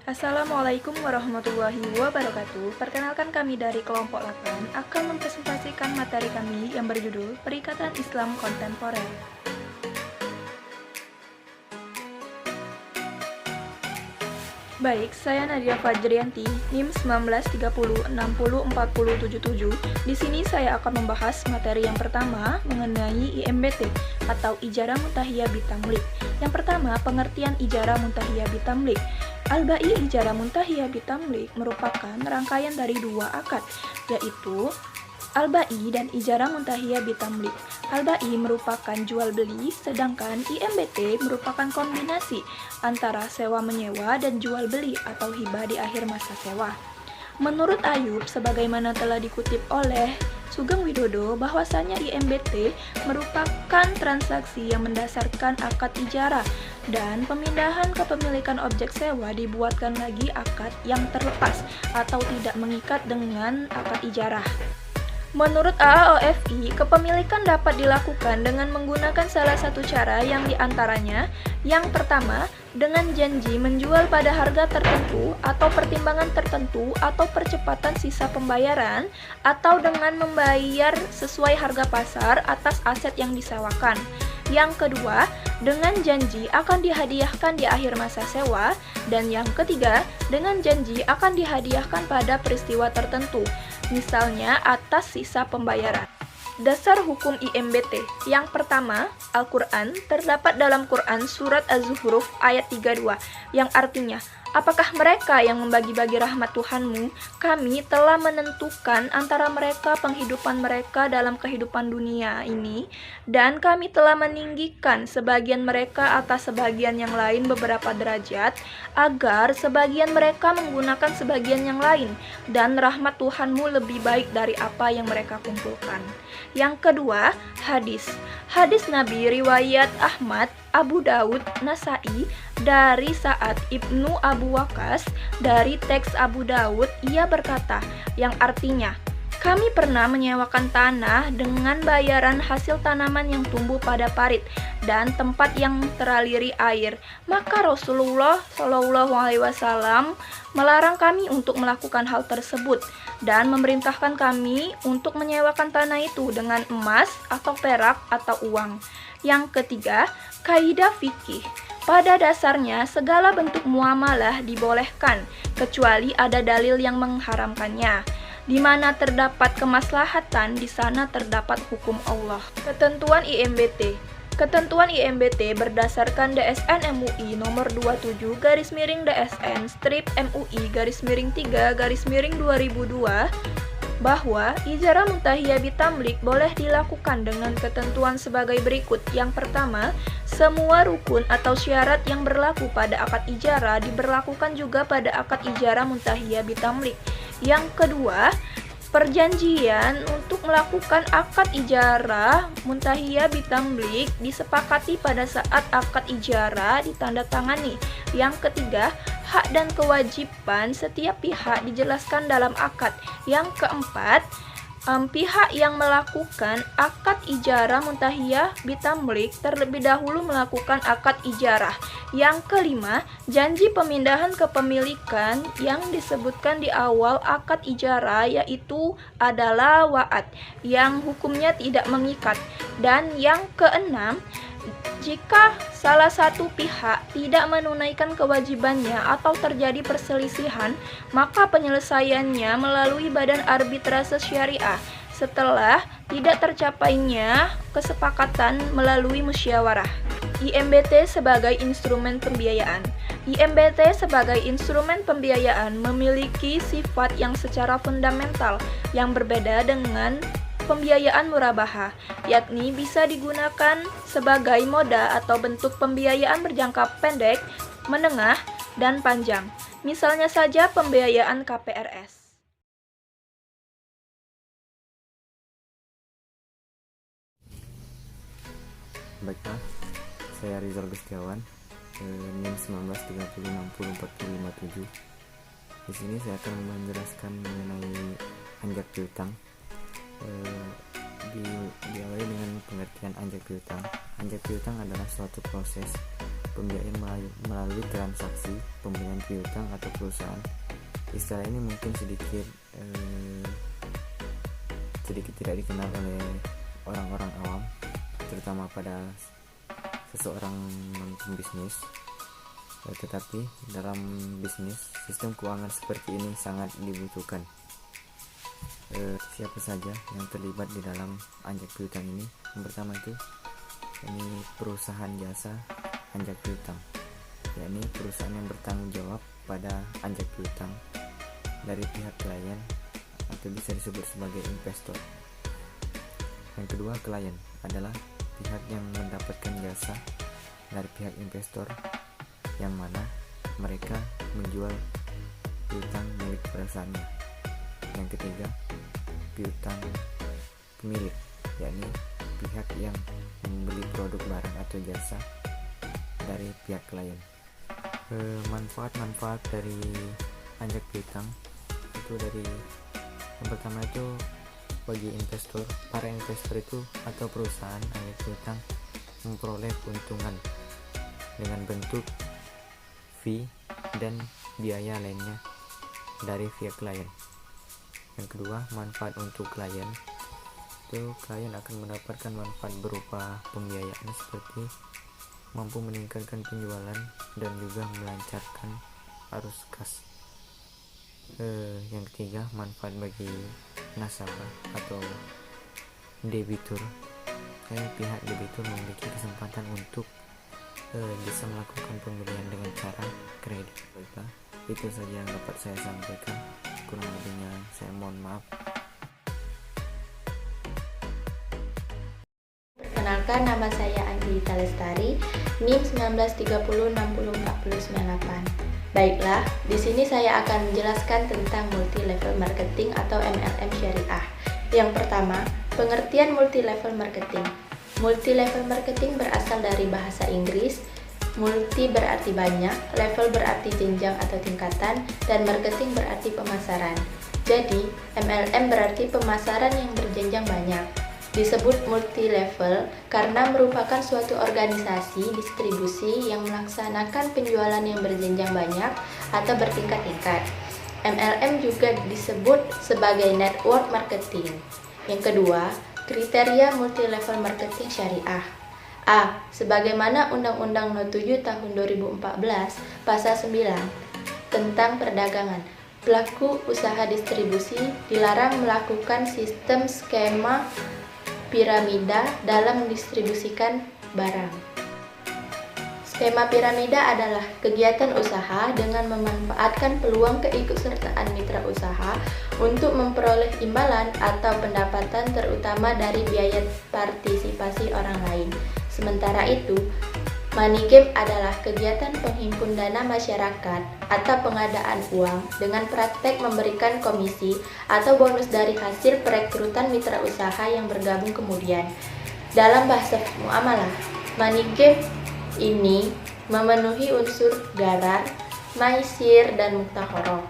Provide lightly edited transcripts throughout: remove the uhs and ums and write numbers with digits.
Assalamualaikum warahmatullahi wabarakatuh. Perkenalkan, kami dari kelompok 8 akan mempresentasikan materi kami yang berjudul Perikatan Islam Kontemporer. Baik, saya Nadia Fajrianti, NIM 1930604077. Di sini saya akan membahas materi yang pertama mengenai IMBT atau Ijarah Muntahiyah Bitamlik. Yang pertama, pengertian Ijarah Muntahiyah Bitamlik. Al-Ba'i Ijarah Muntahiyah Bitamlik merupakan rangkaian dari dua akad, yaitu Al-Ba'i dan Ijarah Muntahiyah Bitamlik. Al-Ba'i merupakan jual beli, sedangkan IMBT merupakan kombinasi antara sewa menyewa dan jual beli atau hibah di akhir masa sewa. Menurut Ayub, sebagaimana telah dikutip oleh Sugeng Widodo, bahwasanya IMBT merupakan transaksi yang mendasarkan akad ijarah dan pemindahan kepemilikan objek sewa dibuatkan lagi akad yang terlepas atau tidak mengikat dengan akad ijarah. Menurut AAOFI, kepemilikan dapat dilakukan dengan menggunakan salah satu cara yang diantaranya, yang pertama, dengan janji menjual pada harga tertentu atau pertimbangan tertentu atau percepatan sisa pembayaran, atau dengan membayar sesuai harga pasar atas aset yang disewakan. Yang kedua, dengan janji akan dihadiahkan di akhir masa sewa, dan yang ketiga, dengan janji akan dihadiahkan pada peristiwa tertentu, misalnya atas sisa pembayaran. Dasar hukum IMBT. Yang pertama, Al-Quran. Terdapat dalam Quran surat Az-Zukhruf ayat 32, yang artinya, apakah mereka yang membagi-bagi rahmat Tuhanmu? Kami telah menentukan antara mereka penghidupan mereka dalam kehidupan dunia ini, dan kami telah meninggikan sebagian mereka atas sebagian yang lain beberapa derajat, agar sebagian mereka menggunakan sebagian yang lain, dan rahmat Tuhanmu lebih baik dari apa yang mereka kumpulkan. Yang kedua, hadis. Hadis Nabi riwayat Ahmad, Abu Daud, Nasai dari Sa'ad ibnu Abu Waqqas. Dari teks Abu Daud, ia berkata, yang artinya, kami pernah menyewakan tanah dengan bayaran hasil tanaman yang tumbuh pada parit dan tempat yang teraliri air. Maka Rasulullah SAW melarang kami untuk melakukan hal tersebut dan memerintahkan kami untuk menyewakan tanah itu dengan emas atau perak atau uang. Yang ketiga, kaidah fikih. Pada dasarnya, segala bentuk muamalah dibolehkan, kecuali ada dalil yang mengharamkannya. Di mana terdapat kemaslahatan, di sana terdapat hukum Allah. Ketentuan IMBT. Ketentuan IMBT berdasarkan DSN MUI nomor 27/DSN strip MUI _3/2002 bahwa Ijarah Muntahiyah Bitamlik boleh dilakukan dengan ketentuan sebagai berikut. Yang pertama, semua rukun atau syarat yang berlaku pada akad ijarah diberlakukan juga pada akad Ijarah Muntahiyah Bitamlik. Yang kedua, perjanjian untuk melakukan akad ijarah Muntahiyah Bitamlik disepakati pada saat akad ijarah ditandatangani. Yang ketiga, hak dan kewajiban setiap pihak dijelaskan dalam akad. Yang keempat, pihak yang melakukan akad ijarah Muntahiyah Bitamlik terlebih dahulu melakukan akad ijarah. Yang kelima, janji pemindahan kepemilikan yang disebutkan di awal akad ijarah yaitu adalah wa'ad yang hukumnya tidak mengikat. Dan yang keenam, jika salah satu pihak tidak menunaikan kewajibannya atau terjadi perselisihan, maka penyelesaiannya melalui badan arbitrase syariah setelah tidak tercapainya kesepakatan melalui musyawarah. IMBT sebagai instrumen pembiayaan. IMBT sebagai instrumen pembiayaan memiliki sifat yang secara fundamental yang berbeda dengan pembiayaan murabahah, yakni bisa digunakan sebagai moda atau bentuk pembiayaan berjangka pendek, menengah, dan panjang. Misalnya saja pembiayaan KPRS. Baiklah, saya Rizal Gustiawan, NIM 1930604057. Di sini saya akan menjelaskan mengenai anjak piutang. Diawali dengan pengertian anjak piutang. Anjak piutang adalah suatu proses pembiayaan melalui transaksi pembelian piutang atau perusahaan. Istilah ini mungkin sedikit tidak dikenal oleh orang-orang awam, terutama pada seseorang pembisnis. Tetapi dalam bisnis, sistem keuangan seperti ini sangat dibutuhkan. Siapa saja yang terlibat di dalam anjak piutang ini? Yang pertama itu perusahaan jasa anjak piutang, yakni perusahaan yang bertanggung jawab pada anjak piutang dari pihak klien atau bisa disebut sebagai investor. Yang kedua, klien adalah pihak yang mendapatkan jasa dari pihak investor, yang mana mereka menjual piutang milik perusahaannya. Yang ketiga, piutang pemilik, yakni pihak yang membeli produk barang atau jasa dari pihak klien. Manfaat-manfaat dari anjak piutang itu yang pertama itu bagi para investor itu atau perusahaan anjak piutang memperoleh keuntungan dengan bentuk fee dan biaya lainnya dari pihak klien. Yang kedua, manfaat untuk klien itu klien akan mendapatkan manfaat berupa pembiayaan seperti mampu meningkatkan penjualan dan juga melancarkan arus kas. Yang ketiga, manfaat bagi nasabah atau debitur. Pihak debitur memiliki kesempatan untuk bisa melakukan pembelian dengan cara kredit. Itu saja yang dapat saya sampaikan, kurang lebihnya saya mohon maaf. Perkenalkan, nama saya Angelita Lestari, NIM 1930604098. Baiklah, di sini saya akan menjelaskan tentang multi level marketing atau MLM syariah. Yang pertama, pengertian multi level marketing. Multi level marketing berasal dari bahasa Inggris. Multi berarti banyak, level berarti jenjang atau tingkatan, dan marketing berarti pemasaran. Jadi, MLM berarti pemasaran yang berjenjang banyak. Disebut multi level karena merupakan suatu organisasi distribusi yang melaksanakan penjualan yang berjenjang banyak atau bertingkat-tingkat. MLM juga disebut sebagai network marketing. Yang kedua, kriteria multi level marketing syariah. A. Sebagaimana Undang-Undang No. 7 Tahun 2014 Pasal 9 tentang perdagangan, pelaku usaha distribusi dilarang melakukan sistem skema piramida dalam mendistribusikan barang. Skema piramida adalah kegiatan usaha dengan memanfaatkan peluang keikutsertaan mitra usaha untuk memperoleh imbalan atau pendapatan terutama dari biaya partisipasi orang lain. Sementara itu, money game adalah kegiatan penghimpun dana masyarakat atau pengadaan uang dengan praktek memberikan komisi atau bonus dari hasil perekrutan mitra usaha yang bergabung kemudian. Dalam bahasa muamalah, money game ini memenuhi unsur gharar, maisir, dan muktakhoroh.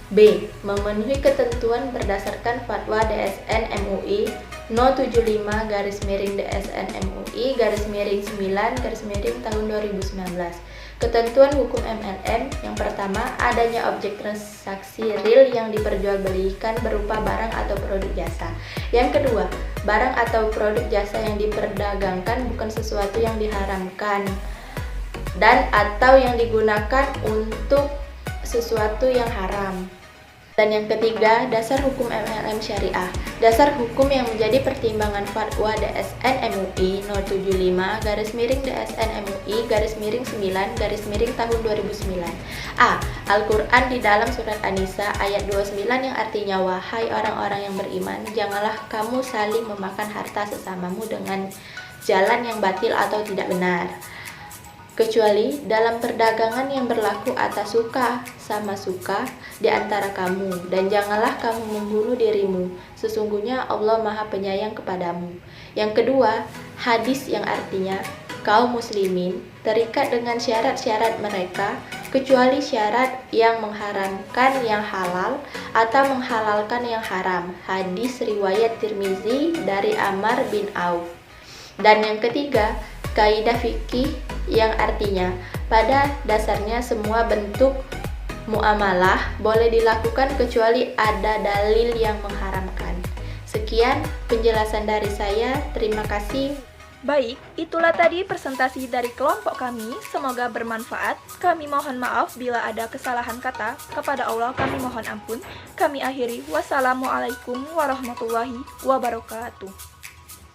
B. Memenuhi ketentuan berdasarkan fatwa DSN MUI No. 75/DSN MUI /9 tahun 2019. Ketentuan hukum MLM. Yang pertama, adanya objek transaksi real yang diperjualbelikan berupa barang atau produk jasa. Yang kedua, barang atau produk jasa yang diperdagangkan bukan sesuatu yang diharamkan dan atau yang digunakan untuk sesuatu yang haram. Dan yang ketiga, dasar hukum MLM syariah. Dasar hukum yang menjadi pertimbangan fatwa DSN MUI No. 75/DSN MUI /9 tahun 2009. A. Al-Quran di dalam surat An-Nisa ayat 29 yang artinya, wahai orang-orang yang beriman, janganlah kamu saling memakan harta sesamamu dengan jalan yang batil atau tidak benar, kecuali dalam perdagangan yang berlaku atas suka sama suka di antara kamu, dan janganlah kamu membunuh dirimu, sesungguhnya Allah Maha Penyayang kepadamu. Yang kedua, hadis yang artinya kaum muslimin terikat dengan syarat-syarat mereka kecuali syarat yang mengharamkan yang halal atau menghalalkan yang haram. Hadis riwayat Tirmizi dari Ammar bin Auf. Dan yang ketiga, kaidah fikih yang artinya pada dasarnya semua bentuk muamalah boleh dilakukan kecuali ada dalil yang mengharamkan. Sekian penjelasan dari saya. Terima kasih. Baik, itulah tadi presentasi dari kelompok kami. Semoga bermanfaat. Kami mohon maaf bila ada kesalahan kata. Kepada Allah kami mohon ampun. Kami akhiri. Wassalamualaikum warahmatullahi wabarakatuh.